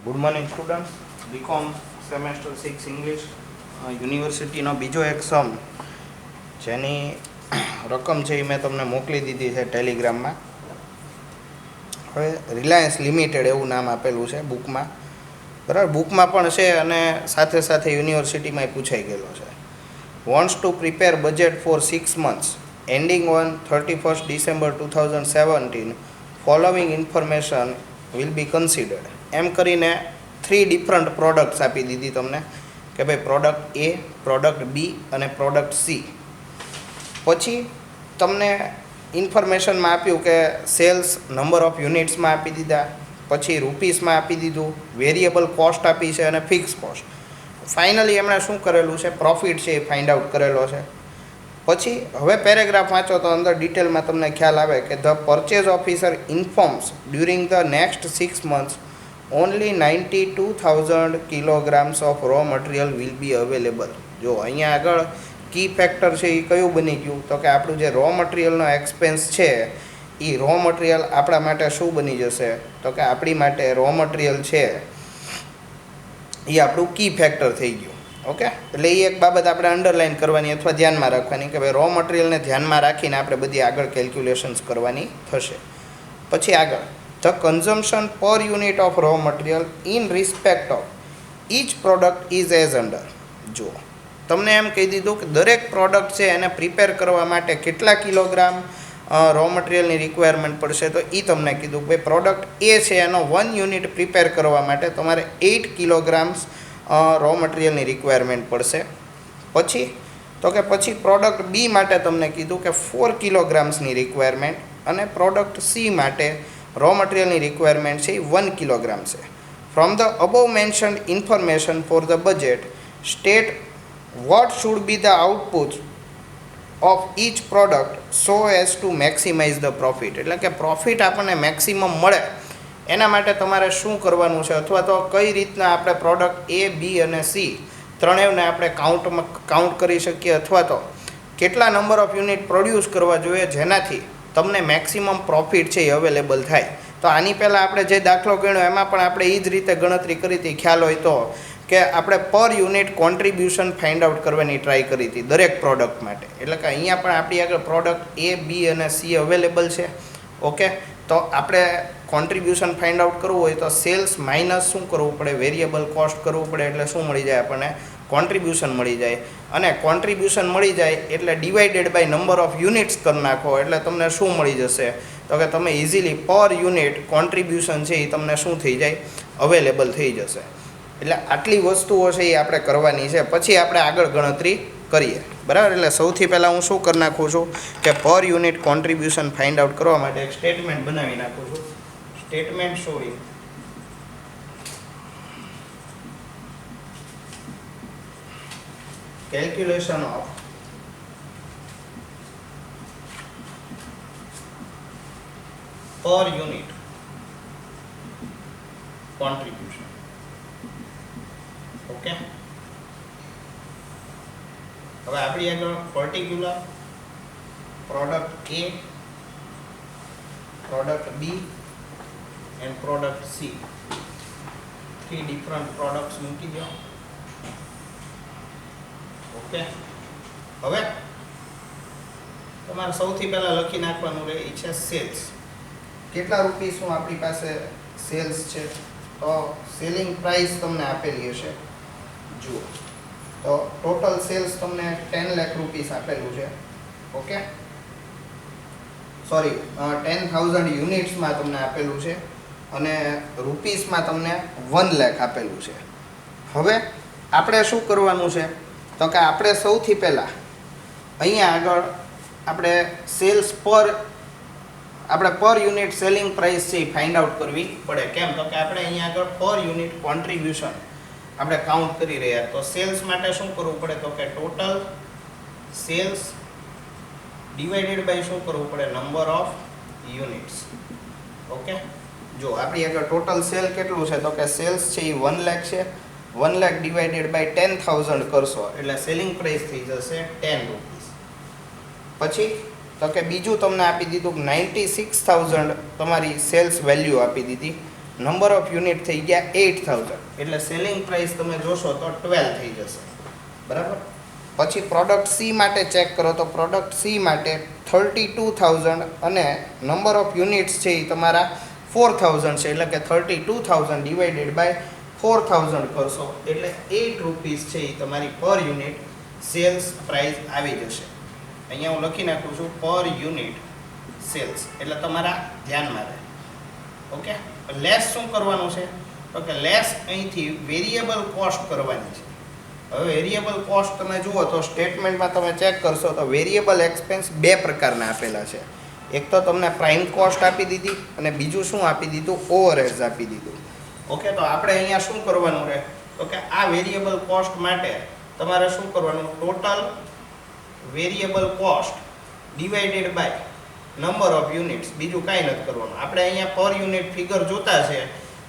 Good morning student. BCom semester 6 English યુનિવર્સિટીનો બીજો એક સમ જેની રકમ છે એ મેં તમને મોકલી દીધી છે ટેલિગ્રામમાં. હવે રિલાયન્સ લિમિટેડ એવું નામ આપેલું છે બુકમાં, બરાબર. બુકમાં પણ છે અને સાથે સાથે યુનિવર્સિટીમાં પૂછાઈ ગયેલો છે. Wants to prepare budget for 6 months ending on 31st December 2017. Following information will be considered. એમ કરીને 3 ડિફરન્ટ પ્રોડક્ટ્સ આપી દીધી તમને કે ભાઈ પ્રોડક્ટ એ, પ્રોડક્ટ બી અને પ્રોડક્ટ સી. પછી તમને ઇન્ફોર્મેશનમાં આપ્યું કે સેલ્સ નંબર ઓફ યુનિટ્સમાં આપી દીધા, પછી રૂપીસમાં આપી દીધું, વેરિયેબલ કોસ્ટ આપી છે અને ફિક્સ કોસ્ટ. ફાઇનલી એમણે શું કરેલું છે, પ્રોફિટ છે એ ફાઇન્ડ આઉટ કરેલો છે. પછી હવે પેરેગ્રાફ વાંચો તો અંદર ડિટેલમાં તમને ખ્યાલ આવે કે the purchase officer informs during the next 6 months only 92,000 kilograms of raw material will be available. જો અહીંયા આગળ કી ફેક્ટર છે એ કયું બની ગયું, તો કે આપણું જે રો મટીરિયલનો એક્સપેન્સ છે એ રો મટીરિયલ આપણા માટે શું બની જશે, તો કે આપણી માટે રો મટીરિયલ છે એ આપણું કી ફેક્ટર થઈ ગયું. ઓકે, એટલે એ એક બાબત આપણે અંડરલાઇન કરવાની અથવા ધ્યાનમાં રાખવાની કે ભાઈ રો મટીરિયલને ધ્યાનમાં રાખીને આપણે બધી આગળ કેલ્ક્યુલેશન્સ કરવાની થશે. પછી આગળ the consumption per unit of raw material in respect of each product is as under. જુઓ, તમને એમ કહી દીધું કે દરેક પ્રોડક્ટ છે એને પ્રિપેર કરવા માટે કેટલા કિલોગ્રામ રો મટીરિયલની રિક્વાયરમેન્ટ પડશે, તો એ તમને કીધું કે ભાઈ પ્રોડક્ટ એ છે એનો 1 યુનિટ પ્રિપેર કરવા માટે તમારે 8 કિલોગ્રામ્સ રો મટીરિયલની રિક્વાયરમેન્ટ પડશે. પછી પ્રોડક્ટ બી માટે તમને કીધું કે 4 કિલોગ્રામ્સની રિક્વાયરમેન્ટ અને પ્રોડક્ટ સી માટે રો મટીરિયલની રિક્વાયરમેન્ટ છે એ 1 કિલોગ્રામ છે. From the above mentioned information for the budget state what should be the output of each product so as to maximize the profit. એટલે કે પ્રોફિટ આપણને મેક્સિમમ મળે એના માટે તમારે શું કરવાનું છે, અથવા તો કઈ રીતના આપણે પ્રોડક્ટ એ, બી અને સી ત્રણેયને આપણે કાઉન્ટ કરી શકીએ, અથવા તો કેટલા નંબર ઓફ યુનિટ પ્રોડ્યુસ કરવા જોઈએ જેનાથી તમને મેક્સિમમ પ્રોફિટ છે એ અવેલેબલ થાય. તો આની પહેલાં આપણે જે દાખલો ગણ્યો એમાં પણ આપણે એ જ રીતે ગણતરી કરી હતી, ખ્યાલ હોય તો, કે આપણે પર યુનિટ કોન્ટ્રીબ્યુશન ફાઇન્ડ આઉટ કરવાની ટ્રાય કરી હતી દરેક પ્રોડક્ટ માટે. એટલે કે અહીંયા પણ આપણી આગળ પ્રોડક્ટ એ, બી અને સી અવેલેબલ છે. ઓકે, તો આપણે કોન્ટ્રીબ્યુશન ફાઇન્ડ આઉટ કરવું હોય તો સેલ્સ માઇનસ શું કરવું પડે, વેરિયેબલ કોસ્ટ કરવું પડે. એટલે શું મળી જાય આપણને, કોન્ટ્રીબ્યુશન મળી જાય. અને કોન્ટ્રીબ્યુશન મળી જાય એટલે divided by number of units કરી નાખો એટલે તમને શું મળી જશે, તો કે તમે ઇઝીલી પર યુનિટ કોન્ટ્રીબ્યુશન છે એ તમને શું થઈ જાય, અવેલેબલ થઈ જશે. એટલે આટલી વસ્તુઓ છે એ આપણે કરવાની છે, પછી આપણે આગળ ગણતરી કરીએ, બરાબર. એટલે સૌથી પહેલાં હું શું કરી નાખું છું કે પર યુનિટ કોન્ટ્રીબ્યુશન ફાઇન્ડ આઉટ કરવા માટે એક સ્ટેટમેન્ટ બનાવી નાખું છું. Statement showing calculation of per unit contribution. Okay, હવે આપણી આગળ particular product A, product B and product C, 3 different products મૂકી દો. ઓકે, હવે તમારે સૌથી પહેલાં લખી નાખવાનું રહે એ છે સેલ્સ. કેટલા રૂપીસનું આપણી પાસે સેલ્સ છે, તો સેલિંગ પ્રાઇસ તમને આપેલી હશે. જુઓ, તો ટોટલ સેલ્સ તમને 10 લાખ રૂપીસ આપેલું છે. ઓકે, સોરી 10,000 યુનિટ્સમાં તમને આપેલું છે અને રૂપીસમાં તમને 1 લાખ આપેલું છે. હવે આપણે શું કરવાનું છે, તો કે આપણે સૌથી પહેલાં અહીંયા આગળ આપણે સેલ્સ પર યુનિટ સેલિંગ પ્રાઇસ છે એ ફાઇન્ડ આઉટ કરવી પડે. કેમ, તો કે આપણે અહીંયા આગળ પર યુનિટ કોન્ટ્રીબ્યુશન આપણે કાઉન્ટ કરી રહ્યા. તો સેલ્સ માટે શું કરવું પડે, તો કે ટોટલ સેલ્સ ડિવાઇડેડ બાય શું કરવું પડે, નંબર ઓફ યુનિટ્સ. ઓકે, જો આપણી આગળ ટોટલ સેલ કેટલું છે, તો કે સેલ્સ છે એ 1 લાખ છે. 1 લાખ ડિવાઇડેડ બાય 10,000 કરશો એટલે સેલિંગ પ્રાઇસ થઈ જશે 10 રૂપીસ. પછી તો કે બીજું તમને આપી દીધું 96,000 તમારી સેલ્સ વેલ્યુ આપી દીધી. નંબર ઓફ યુનિટ થઈ ગયા 8000, એટલે સેલિંગ પ્રાઇસ તમે જોશો તો 12 થઈ જશે, બરાબર. પછી પ્રોડક્ટ સી માટે ચેક કરો તો પ્રોડક્ટ સી માટે 32000 અને નંબર ઓફ યુનિટ્સ છે એ તમારા 4000 છે, એટલે કે 32000 ડિવાઇડેડ બાય 4000 કરશો એટલે 8 રૂપીસ છે એ તમારી પર યુનિટ સેલ્સ પ્રાઇસ આવી જશે. અહીંયા હું લખી નાખું છું પર યુનિટ સેલ્સ, એટલે તમારા ધ્યાનમાં રહે. ઓકે, લેસ શું કરવાનું છે તો કે લેસ અહીંથી વેરિયેબલ કોસ્ટ કરવાની છે. હવે વેરિયેબલ કોસ્ટ તમે જુઓ તો સ્ટેટમેન્ટમાં તમે ચેક કરશો તો વેરિયેબલ એક્સપેન્સ બે પ્રકારના આપેલા છે. એક તો તમને પ્રાઇમ કોસ્ટ આપી દીધી અને બીજું શું આપી દીધું, ઓવરહેડ્સ આપી દીધું. ઓકે, તો આપણે અહીંયા શું કરવાનું રહે તો કે આ વેરિયેબલ કોસ્ટ માટે તમારે શું કરવાનું, total variable cost divided by number of units, બીજું કાંઈ નથી કરવાનું. આપણે અહીંયા પર યુનિટ ફિગર જોતા છે,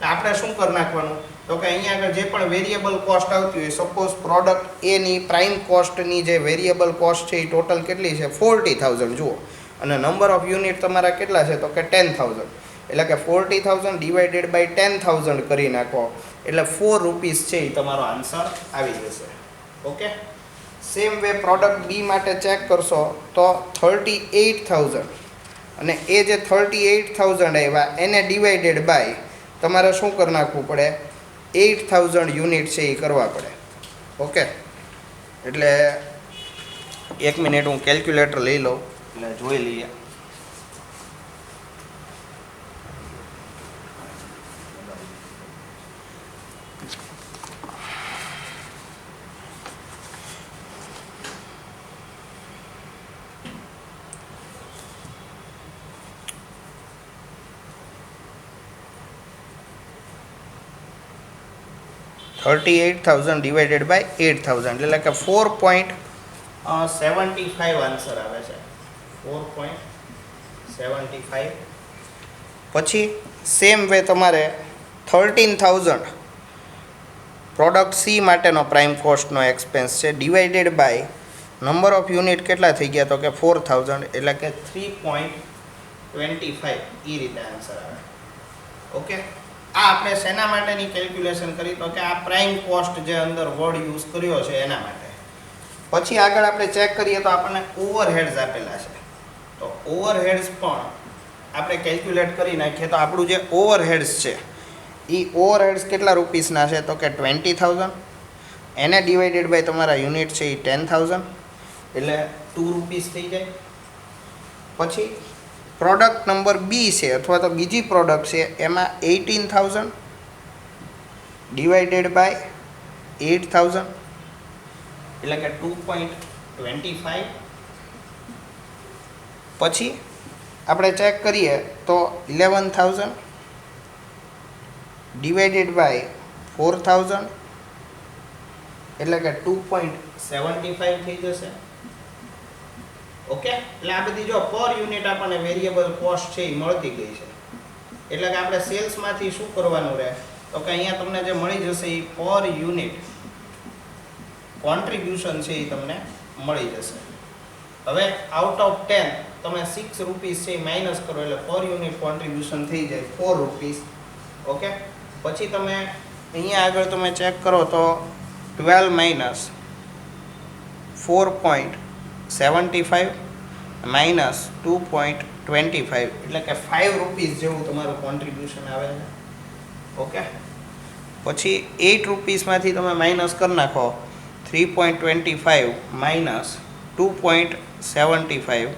આપણે શું કરી નાખવાનું તો કે અહીંયા આગળ જે પણ વેરિયેબલ કોસ્ટ આવતી હોય, સપોઝ પ્રોડક્ટ એની પ્રાઇમ કોસ્ટની જે વેરિયેબલ કોસ્ટ છે એ ટોટલ કેટલી છે 40000 જુઓ, અને નંબર ઓફ યુનિટ તમારા કેટલા છે તો કે 10000, એટલે કે 40000 ડિવાઇડેડ બાય 10000 કરી નાખો એટલે 4 રૂપીસ છે એ તમારો આન્સર આવી જશે. ઓકે, સેમ વે પ્રોડક્ટ બી માટે ચેક કરશો તો 38000 અને એ જે 38000 આવ્યા એને ડિવાઇડેડ બાય તમારે શું કરી નાખવું પડે, 8000 યુનિટ છે એ કરવા પડે. ઓકે, એટલે 1 મિનિટ હું કેલ્ક્યુલેટર લઈ લઉં એટલે જોઈ લઈએ. $38,000 ડિવાઇડેડ બાય 8000 એટલે કે 4.75 આન્સર આવે છે, 4.75. પછી સેમ વે તમારે 13000 પ્રોડક્ટ સી માટેનો પ્રાઇમ કોસ્ટનો એક્સપેન્સ છે divided by number of unit કેટલા થઈ ગયા તો કે 4000 એટલે કે 3.25 એ રીતે આન્સર આવે. ઓકે, આ આપણે શેના માટેની કેલ્ક્યુલેશન કરી તો કે આ પ્રાઇમ કોસ્ટ જે અંદર વર્ડ યુઝ કર્યો છે એના માટે. પછી આગળ આપણે ચેક કરીએ તો આપણને ઓવરહેડ્સ આપેલા છે, તો ઓવરહેડ્સ પણ આપણે કેલ્ક્યુલેટ કરી નાખીએ તો આપણું જે ઓવરહેડ્સ છે એ ઓવરહેડ્સ કેટલા રૂપીસના છે તો કે 20000, એને ડિવાઇડેડ બાય તમારા યુનિટ છે એ 10000 એટલે 2 રૂપીસ થઈ જાય. પછી પ્રોડક્ટ નંબર બી છે અથવા તો બીજી પ્રોડક્ટ છે એમાં 18000 ડિવાઇડેડ બાય 8000 એટલે કે 2.25. પછી આપણે ચેક કરીએ તો 11000 ડિવાઇડેડ બાય 4000 એટલે કે 2.75 થઈ જશે. ઓકે, એટલે આ બધી જો પર યુનિટ આપણને વેરિયેબલ કોસ્ટ છે એ મળતી ગઈ છે. એટલે કે આપણે સેલ્સમાંથી શું કરવાનું રહે તો કે અહીંયા તમને જે મળી જશે એ પર યુનિટ કોન્ટ્રીબ્યુશન છે એ તમને મળી જશે. હવે આઉટ ઓફ 10 તમે 6 રૂપીસ છે માઇનસ કરો એટલે પર યુનિટ કોન્ટ્રીબ્યુશન થઈ જાય 4 રૂપીસ. ઓકે, પછી તમે અહીંયા આગળ તમે ચેક કરો તો 12 માઇનસ 4.75 માઇનસ 2.25 એટલે કે 5 રૂપીસ જેવું તમારું કોન્ટ્રીબ્યુશન આવે છે. ઓકે, પછી 8 રૂપીસમાંથી તમે માઇનસ કરી નાખો 3.25 માઇનસ 2.75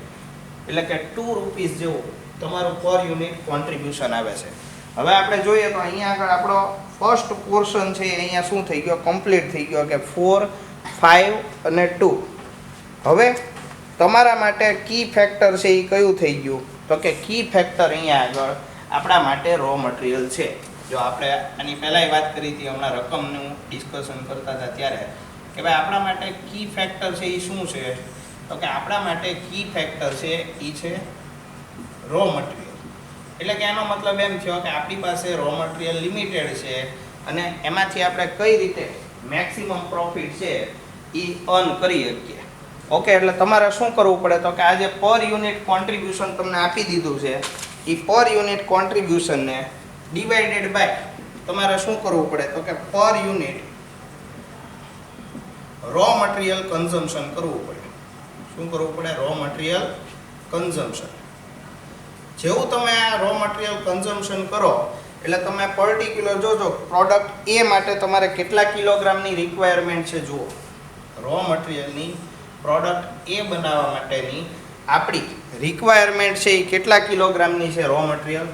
એટલે કે 2 રૂપીસ જેવું તમારું પર યુનિટ કોન્ટ્રીબ્યુશન આવે છે. હવે આપણે જોઈએ તો અહીંયા આગળ આપણો ફર્સ્ટ પોર્શન છે એ અહીંયા શું થઈ ગયો, કમ્પ્લીટ થઈ ગયો કે 4, 5 અને 2. હવે તમારા માટે કી ફેક્ટર છે એ કયું થઈ ગયું તો કે કી ફેક્ટર અહીંયા આગળ આપણા માટે રો મટીરિયલ છે. જો આપણે આની પહેલાંય વાત કરી હતી હમણાં રકમનું ડિસ્કશન કરતા હતા ત્યારે કે ભાઈ આપણા માટે કી ફેક્ટર છે એ શું છે તો કે આપણા માટે કી ફેક્ટર છે એ છે રો મટીરિયલ. એટલે કે એનો મતલબ એમ થયો કે આપણી પાસે રો મટીરિયલ લિમિટેડ છે અને એમાંથી આપણે કઈ રીતે મેક્સિમમ પ્રોફિટ છે એ અર્ન કરી શકીએ. ઓકે, એટલે તમારે શું કરવું પડે તો કે આ જે પર યુનિટ કોન્ટ્રીબ્યુશન તમને આપી દીધું છે એ પર યુનિટ કોન્ટ્રીબ્યુશનને ડિવાઇડેડ બાય તમારે શું કરવું પડે તો કે પર યુનિટ રો મટીરિયલ કન્ઝમ્પશન કરવું પડે. શું કરવું પડે? Raw material consumption. જેવું તમે આ રો મટીરિયલ કન્ઝમ્પશન કરો એટલે તમે પર્ટિક્યુલર જોજો પ્રોડક્ટ એ માટે તમારે કેટલા કિલોગ્રામની રિક્વાયરમેન્ટ છે. જુઓ રો મટીરિયલની પ્રોડક્ટ એ બનાવવા માટેની આપણી રિક્વાયરમેન્ટ છે એ કેટલા કિલોગ્રામની છે રો મટીરિયલ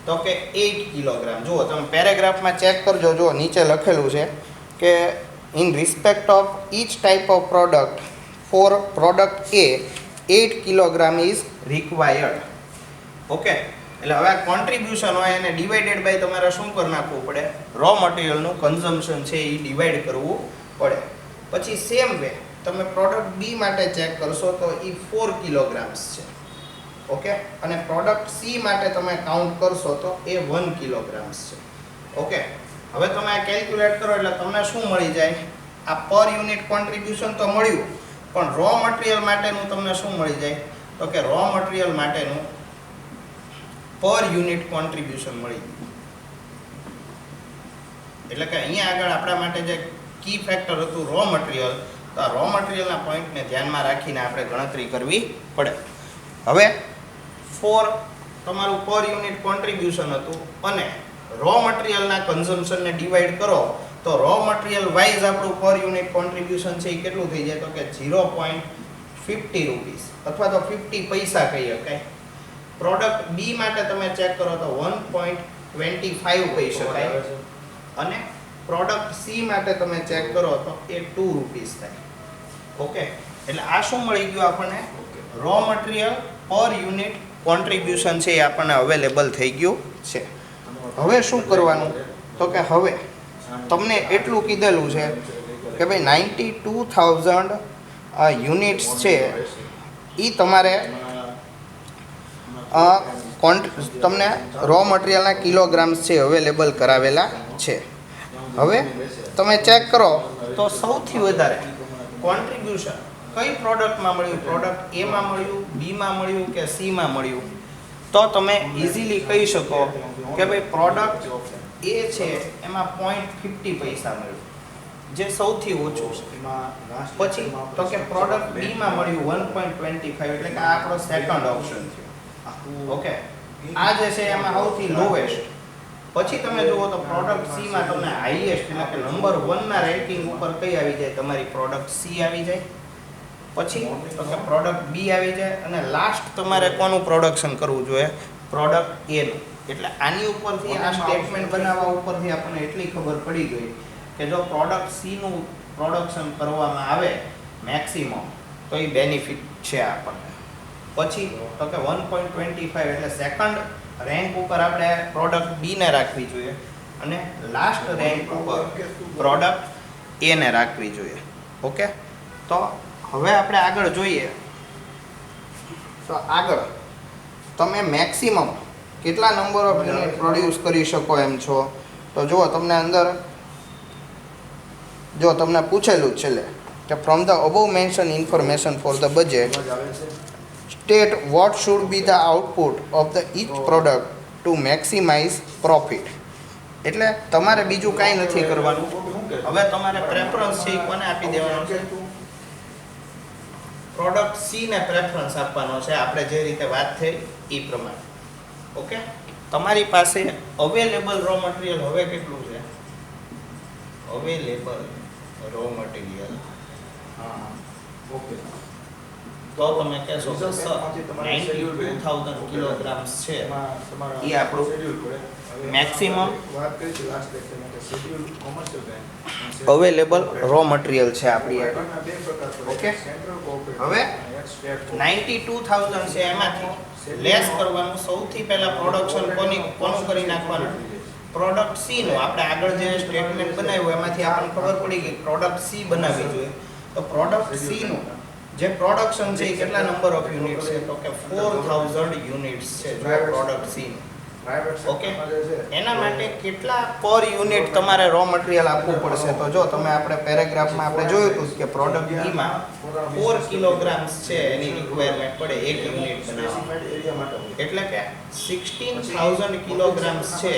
તો કે 8 કિલોગ્રામ. જુઓ તમે પેરેગ્રાફમાં ચેક કરજો. જુઓ નીચે લખેલું છે કે in respect of each type of product for product A 8 kilogram is required. Okay, એટલે હવે કોન્ટ્રીબ્યુશન હોય એને ડિવાઇડેડ બાય તમારે શું કરી નાખવું પડે? રો મટીરિયલનું કન્ઝમ્પશન છે એ ડિવાઈડ કરવું પડે. પછી સેમ વે તમે પ્રોડક્ટ બી માટે ચેક કરશો તો એ 4 કિલોગ્રામ્સ છે. ઓકે, અને પ્રોડક્ટ સી માટે તમે કાઉન્ટ કરશો તો એ 1 કિલોગ્રામ્સ છે. ઓકે, હવે તમે આ કેલ્ક્યુલેટ કરો એટલે તમને શું મળી જાય? આ પર યુનિટ કોન્ટ્રીબ્યુશન તો મળ્યું, પણ રો મટીરિયલ માટેનું તમને શું મળી જાય તો કે રો મટીરિયલ માટેનું પર યુનિટ કોન્ટ્રીબ્યુશન મળી ગયું. એટલે કે અહીંયા આગળ આપણા માટે જે કી ફેક્ટર હતું રો મટીરિયલ, તો આ રો મટીરિયલના પોઈન્ટને ધ્યાનમાં રાખીને આપણે ગણતરી કરવી પડે. હવે ફોર તમારું પર યુનિટ કોન્ટ્રીબ્યુશન હતું અને રો મટીરિયલના કન્ઝમ્પશનને ડિવાઈડ કરો તો રો મટીરિયલ વાઇઝ આપણું પર યુનિટ કોન્ટ્રીબ્યુશન છે એ કેટલું થઈ જાય તો કે 0.50 રૂપીસ અથવા તો 50 પૈસા કહી શકાય. પ્રોડક્ટ બી માટે તમે ચેક કરો તો 1.25 કહી શકાય અને પ્રોડક્ટ સી માટે તમે ચેક કરો તો એ 2 રૂપીસ થાય. ઓકે, એટલે આ શું મળી ગયું આપણને? રો મટીરિયલ પર યુનિટ કોન્ટ્રીબ્યુશન છે એ આપણને અવેલેબલ થઈ ગયું છે. હવે શું કરવાનું તો કે હવે તમને એટલું કીધેલું છે કે ભાઈ 92,000 યુનિટ્સ છે એ તમારે તમને રો મટીરિયલના કિલોગ્રામ્સ છે અવેલેબલ કરાવેલા છે. હવે તમે ચેક કરો તો સૌથી વધારે કોન્ટ્રીબ્યુશન કઈ પ્રોડક્ટમાં મળ્યું? પ્રોડક્ટ એમાં મળ્યું, બીમાં મળ્યું કે સીમાં મળ્યું? તો તમે ઇઝીલી કહી શકો કે ભાઈ પ્રોડક્ટ એ છે એમાં 0.50 પૈસા મળ્યું, જે સૌથી ઓછું છે. પછી તો કે પ્રોડક્ટ બીમાં મળ્યું 1.25, એટલે કે આ આપણો સેકન્ડ ઓપ્શન છે. ઓકે, આ જે છે એમાં સૌથી લોએસ્ટ. પછી તમે જુઓ તો પ્રોડક્ટ સી માં તમને હાઈએસ્ટ એટલે કે નંબર 1 ના રેન્કિંગ ઉપર કઈ આવી જાય? તમારી પ્રોડક્ટ સી આવી જાય. પછી તો કે પ્રોડક્ટ બી આવી જાય અને લાસ્ટ તમારે કોનું પ્રોડક્શન કરવું જોઈએ? પ્રોડક્ટ એ નું. એટલે આની ઉપરથી આ સ્ટેટમેન્ટ બનાવવા ઉપરથી આપણને એટલી ખબર પડી ગઈ કે જો પ્રોડક્ટ સી નું પ્રોડક્શન કરવામાં આવે મેક્સિમમ તો એ બેનિફિટ છે આપણને. પછી તો કે 1.25 એટલે સેકન્ડ રેન્ક ઉપર આપણે પ્રોડક્ટ બી ને રાખવી જોઈએ અને લાસ્ટ રેન્ક ઉપર પ્રોડક્ટ એ ને રાખવી જોઈએ. ઓકે, તો હવે આપણે આગળ જોઈએ તો આગળ તમે મેક્સિમમ કેટલા નંબર ઓફ યુનિટ પ્રોડ્યુસ કરી શકો એમ છો? તો જુઓ તમને અંદર જો તમને પૂછેલું છેલ્લે કે from the above mention information for the budget state what should be the output of the each product to maximize profit. એટલે તમારે બીજું કાંઈ નથી કરવાનું. હવે તમારે પ્રેફરન્સ છે કોને આપી દેવાનો છે? પ્રોડક્ટ સી ને પ્રેફરન્સ આપવાનો છે આપણે જે રીતે વાત થઈ એ પ્રમાણે. ઓકે, તમારી પાસે અવેલેબલ રો મટીરિયલ હવે કેટલું છે? અવેલેબલ રો મટીરિયલ ઓકે તો તમે કહેશો કે સર 92,000 કિલોગ્રામ્સ છે એ આપણું મેક્સિમમ અવેલેબલ રો મટીરિયલ છે આપણી આગળ. ઓકે, હવે 92,000 છે એમાંથી લેસ કરવાનું. સૌથી પહેલા પ્રોડક્શન કોનું કરી નાખવાનું? પ્રોડક્ટ સી નું. આપણે આગળ જે સ્ટેટમેન્ટ બનાવ્યું એમાંથી આપણને ખબર પડી ગઈ પ્રોડક્ટ સી બનાવવી જોઈએ. તો પ્રોડક્ટ સી નું જે પ્રોડક્શન છે એ કેટલા નંબર ઓફ યુનિટ્સ છે? તો કે 4,000 યુનિટ્સ છે જો પ્રોડક્ટ સી નું. ઓકે, એના માટે કેટલા પર યુનિટ તમારે રો મટીરિયલ આપવું પડશે? તો જો તમે આપણે પેરેગ્રાફમાં આપણે જોયું હતું કે પ્રોડક્ટ બી માં 4 કિલોગ્રામ્સ છે એની રિક્વાયરમેન્ટ પડે એક યુનિટ બનાવવા, એટલે કે 16000 કિલોગ્રામ્સ છે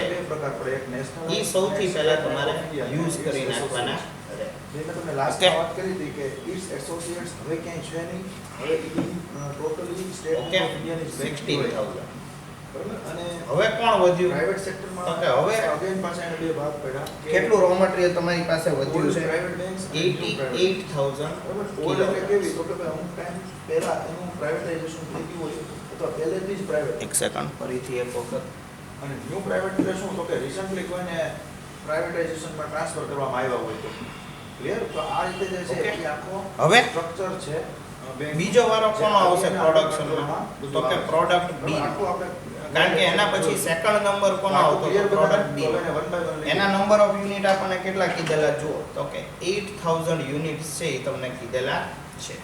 એ સૌથી પહેલા તમારે યુઝ કરી નાખવાના. મેં તમને લાસ્ટ વાત કરી હતી કે ઇટ્સ એસોસિએટ્સ હવે ક્યાંય છે નહીં, હવે totally state of India is 16000. બરાબર. અને હવે કોણ વધ્યું? પ્રાઇવેટ સેક્ટરમાં તો કે હવે અગેન પાછા એને બે ભાગ પડ્યા. કેટલું રો મટીરિયલ તમારી પાસે વધ્યું છે? પ્રાઇવેટ બેંક્સ 88000 ઓલ એટલે કેવી તો કે ભાઈ અમુક ટાઈમ પહેલા એનું પ્રાઇવેટાઇઝેશન થઈ ગયું હોય અથવા પહેલેથી જ પ્રાઇવેટ. એક સેકન્ડ ફરીથી એક વખત. અને ન્યૂ પ્રાઇવેટ એટલે શું તો કે રિસન્ટલી કોઈને પ્રાઇવેટાઇઝેશનમાં ટ્રાન્સફર કરવામાં આવ્યા હોય તો ક્લિયર. તો આ રીતે જે છે એ આખો હવે સ્ટ્રક્ચર છે. બીજો વારો કોનો આવશે પ્રોડક્શનમાં? તો કે પ્રોડક્ટ બી, કારણ કે એના પછી સેકન્ડ નંબર કોનો આવતો? પ્રોડક્ટ બી. એના નંબર ઓફ યુનિટ આપણને કેટલા કીધેલા જુઓ, તો કે 8000 યુનિટ્સ છે એ તમને કીધેલા છે.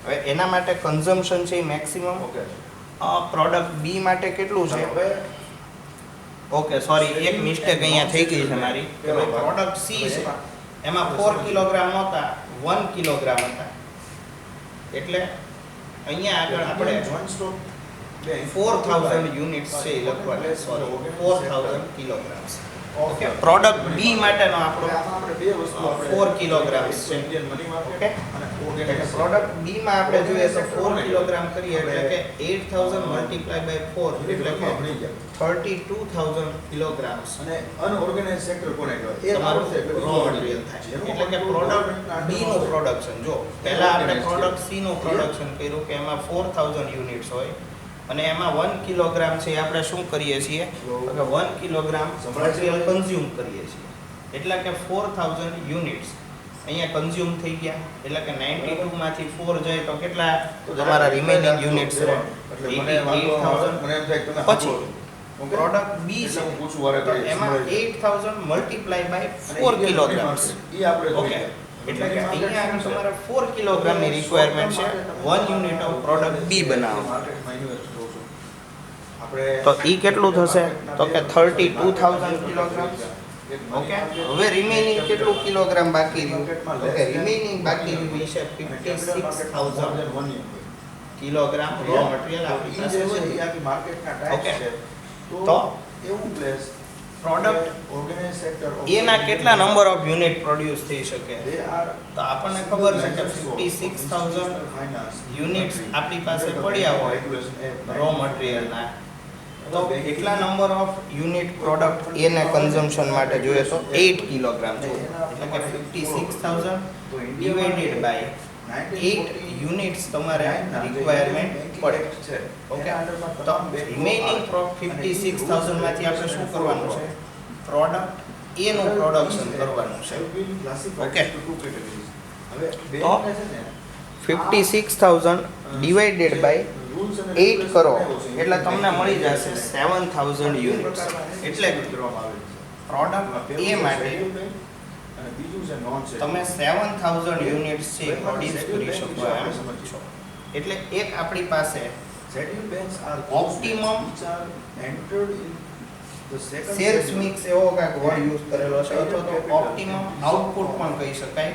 હવે એના માટે કન્ઝમ્પશન છે એ મેક્સિમમ પ્રોડક્ટ બી માટે કેટલું છે? ઓકે સોરી, એક મિસ્ટેક અહીંયા થઈ ગઈ છે મારી. પ્રોડક્ટ સી છે એમાં 4 કિલોગ્રામ નહોતા, 1 કિલોગ્રામ હતા, એટલે અહીંયા આગળ આપણે 4000 યુનિટ્સ છે એ લખવાના. Sorry, 4000 kilograms. ઓકે, પ્રોડક્ટ બી માટેનો આપણો આપણે બે વસ્તુ 4 કિલોગ્રામ્સ છે. ઓકે, એટલે પ્રોડક્ટ બી માં આપણે જોઈએ તો 4 કિલોગ્રામ કરીએ એટલે કે 8000 મલ્ટીપ્લાય બાય 4 એટલે કે 32000 કિલોગ્રામ્સ અને અનઓર્ગેનાઇઝ સેક્ટર કોને કહેવાય? એ તમારું રો મટીરિયલ થાય. એટલે કે પ્રોડક્ટ બી નું પ્રોડક્શન, જો પહેલા આપણે પ્રોડક્ટ સી નું પ્રોડક્શન કર્યું કે એમાં 4000 યુનિટ્સ હોય અને એમાં 1 કિલોગ્રામ છે એ આપણે શું કરીએ છીએ કે 1 કિલોગ્રામ મટીરિયલ કન્ઝ્યુમ કરીએ છીએ, એટલે કે 4000 યુનિટ્સ અહીંયા કન્ઝ્યુમ થઈ ગયા, એટલે કે 92 માંથી 4 જાય તો કેટલા તમારા રિમેનિંગ યુનિટ્સ રહે? એટલે મને એમ થાય કે તમે પછી પ્રોડક્ટ બી છે તો એમાં 8000 મલ્ટીપ્લાય બાય 4 કિલોગ્રામ્સ. એ આપણે ઓકે, એટલે કે અહીંયા આગળ તમારે 4 કિલોગ્રામની રિક્વાયરમેન્ટ છે 1 યુનિટ ઓફ પ્રોડક્ટ બી બનાવવા. તો ઈ કેટલું થશે? તો કે 32000 કિલોગ્રામ. ઓકે, હવે રિમેનિંગ કેટલું કિલોગ્રામ બાકી રહ્યું? ઓકે, રિમેનિંગ બાકી રહ્યું છે 56000 કિલોગ્રામ રો મટીરિયલ આપણી પાસે વધ્યું. આખી માર્કેટના ટાઈપ ઓકે, છે. તો એવું પ્લેસ પ્રોડક્ટ ઓર્ગેનાઇઝ સેક્ટર એના કેટલા નંબર ઓફ યુનિટ પ્રોડ્યુસ થઈ શકે? they are તો આપણને ખબર છે કે 56000 યુનિટ્સ આપણી પાસે પડ્યા હોય રો મટીરિયલના, તો કેટલા નંબર ઓફ યુનિટ પ્રોડક્ટ એને કન્ઝમ્પશન માટે જોઈએ તો 8 કિલોગ્રામ જોઈએ, એટલે કે 56000 ડિવાઇડેડ બાય 8 યુનિટ્સ તમારે રિક્વાયરમેન્ટ પડે છે. ઓકે, તો રિમેનિંગ 56000 માંથી આપણે શું કરવાનું છે? પ્રોડક્ટ એ નું પ્રોડક્શન કરવાનું છે. ઓકે, તો 56000 ડિવાઇડેડ બાય 8 કરો એટલે તમને મળી જશે 7000 યુનિટ્સ. એટલે પ્રોડક્ટ એ માટે તમે 7000 યુનિટ્સ છે પ્રોડ્યુસ કરી શકો એમ છો. એટલે એક આપણી પાસે ઓપ્ટિમમ સેલ્સ મિક્સ એવો કાંઈક વર્ડ યુઝ કરેલો છે, અથવા તો ઓપ્ટિમમ આઉટપુટ પણ કહી શકાય.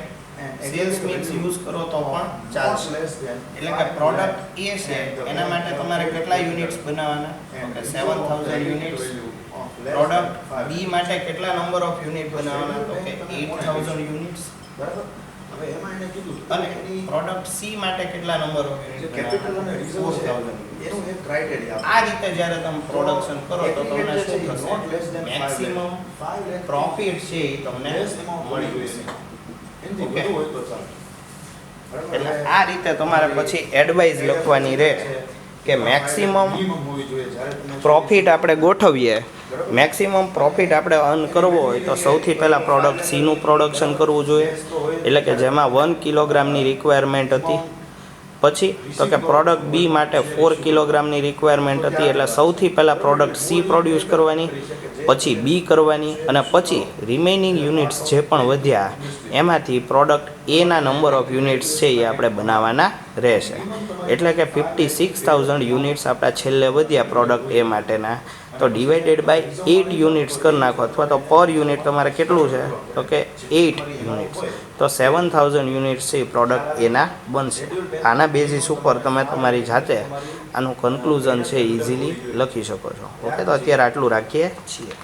સેલ્સ મિક્સ યુઝ કરો તો પણ ચાલશે. એટલે કે પ્રોડક્ટ એ છે એના માટે તમારે કેટલા યુનિટ્સ બનાવવાના? Okay, 7000 units. પ્રોડક્ટ બી માટે કેટલા નંબર ઓફ યુનિટ બનાવવાના? તો કે 8000 યુનિટ્સ. બરાબર. હવે એમાં એને કીધું અને પ્રોડક્ટ સી માટે કેટલા નંબર ઓફ યુનિટ કેપિટલ અને રિઝર્વ એનું એક ક્રાઇટેરિયા. આ રીતે જ્યારે તમે પ્રોડક્શન કરો તો તમને શું થશે? મેક્સિમમ પ્રોફિટ છે એ તમને મળી જશે. એનાથી વધુ હોય તો ચાલે. એટલે આ રીતે તમારે પછી એડવાઇસ લખવાની રહે કે મેક્સિમમ પ્રોફિટ આપણે ગોઠવીએ. મેક્સિમમ પ્રોફિટ આપણે અર્ન કરવો હોય તો સૌથી પહેલાં પ્રોડક્ટ સીનું પ્રોડક્શન કરવું જોઈએ, એટલે કે જેમાં 1 કિલોગ્રામની રિક્વાયરમેન્ટ હતી. પછી તો કે પ્રોડક્ટ બી માટે 4 કિલોગ્રામની રિક્વાયરમેન્ટ હતી, એટલે સૌથી પહેલાં પ્રોડક્ટ સી પ્રોડ્યુસ કરવાની, પછી બી કરવાની, અને પછી રિમેનિંગ યુનિટ્સ જે પણ વધ્યા એમાંથી પ્રોડક્ટ એના નંબર ઓફ યુનિટ્સ છે એ આપણે બનાવવાના રહેશે. એટલે કે 56000 યુનિટ્સ આપણા છેલ્લે વધ્યા પ્રોડક્ટ એ માટેના, તો તો ડિવાઇડેડ બાય 8 યુનિટ્સ કરી નાખો, અથવા તો પર યુનિટ તમારે કેટલું છે તો કે 8 યુનિટ્સ, તો 7000 યુનિટ્સ છે પ્રોડક્ટ એના બનશે. આના બેઝિસ ઉપર તમે તમારી જાતે આનું કન્ક્લુઝન છે ઇઝીલી લખી શકો છો. ઓકે, તો અત્યારે આટલું રાખીએ છીએ.